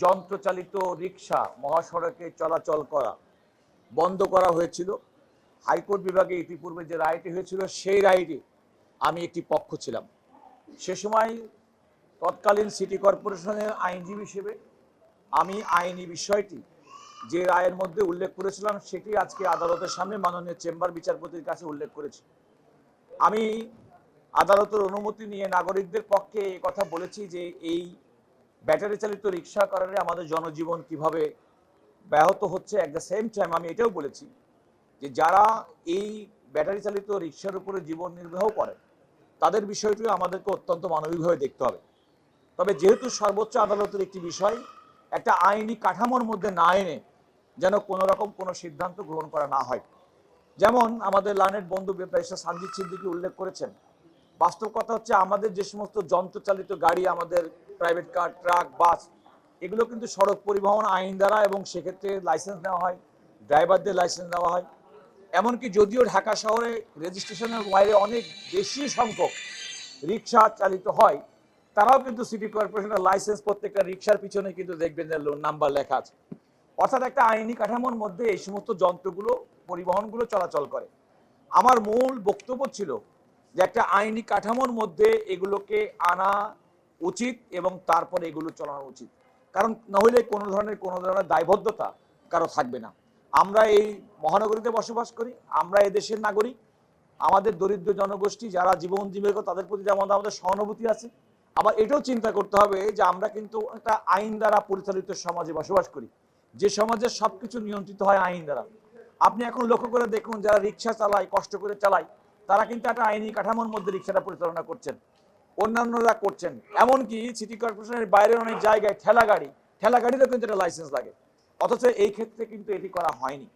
যন্ত্রচালিত রিক্সা মহাসড়কে চলাচল করা বন্ধ করা হয়েছিল। হাইকোর্ট বিভাগে ইতিপূর্বে যে রায়টি হয়েছিল সেই রায়টি আমি একটি পক্ষ ছিলাম। সে সময় তৎকালীন সিটি কর্পোরেশনের আইনজীবী হিসেবে আমি আইনি বিষয়টি যে রায়ের মধ্যে উল্লেখ করেছিলাম সেটি আজকে আদালতের সামনে মাননীয় চেম্বার বিচারপতির কাছে উল্লেখ করেছি। আমি আদালতের অনুমতি নিয়ে নাগরিকদের পক্ষে এই কথা বলেছি যে এই ব্যাটারি চালিত রিক্সা কারণে আমাদের জনজীবন কিভাবে ব্যাহত হচ্ছে। অ্যাট দ্য সেম টাইম আমি এটাও বলেছি যে যারা এই ব্যাটারি চালিত রিক্সার উপরে জীবন নির্বাহ করে তাদের বিষয়টিও আমাদেরকে অত্যন্ত মানবিকভাবে দেখতে হবে। তবে যেহেতু সর্বোচ্চ আদালতের একটি বিষয়, একটা আইনি কাঠামোর মধ্যে না এনে যেন কোনো রকম কোনো সিদ্ধান্ত গ্রহণ করা না হয়। যেমন আমাদের লার্নেড বন্ধু ব্যারিস্টার সানজিদ সিদ্দিকী উল্লেখ করেছেন, বাস্তব কথা হচ্ছে আমাদের যে সমস্ত যন্ত্রচালিত গাড়ি, আমাদের প্রাইভেট কার, ট্রাক, বাস, এগুলো কিন্তু সড়ক পরিবহন আইন দ্বারা এবং সেক্ষেত্রে লাইসেন্স নেওয়া হয়, ড্রাইভারদের লাইসেন্স দেওয়া হয়। এমনকি যদিও ঢাকা শহরে রেজিস্ট্রেশনের বাইরে অনেক বেশি সংখ্যক রিক্সা চালিত হয়, তারাও কিন্তু সিটি কর্পোরেশনের লাইসেন্স প্রত্যেকটা রিক্সার পিছনে কিন্তু দেখবেন যে নাম্বার লেখা আছে। অর্থাৎ একটা আইনি কাঠামোর মধ্যে এই সমস্ত যন্ত্রগুলো, পরিবহনগুলো চলাচল করে। আমার মূল বক্তব্য ছিল যে একটা আইনি কাঠামোর মধ্যে এগুলোকে আনা উচিত এবং তারপরে এগুলো চালানো উচিত, কারণ নইলে কোনো ধরনের দায়বদ্ধতা কারো থাকবে না। আমরা এই মহানগরীতে বসবাস করি, আমরা এই দেশের নাগরিক। আমাদের দরিদ্র জনগোষ্ঠী যারা জীবন জীবিকা, তাদের প্রতি যেমন আমাদের সহানুভূতি আছে, আবার এটাও চিন্তা করতে হবে যে আমরা কিন্তু একটা আইন দ্বারা পরিচালিত সমাজে বসবাস করি, যে সমাজের সবকিছু নিয়ন্ত্রিত হয় আইন দ্বারা। আপনি এখন লক্ষ্য করে দেখুন, যারা রিক্সা চালায়, কষ্ট করে চালায়, তারা কিন্তু একটা আইনি কাঠামোর মধ্যে রিক্সাটা পরিচালনা করছেন, অন্যান্যরা করছেন। এমনকি সিটি কর্পোরেশনের বাইরের অনেক জায়গায় ঠেলা গাড়িরও কিন্তু একটা লাইসেন্স লাগে, অথচ এই ক্ষেত্রে কিন্তু এটি করা হয়নি।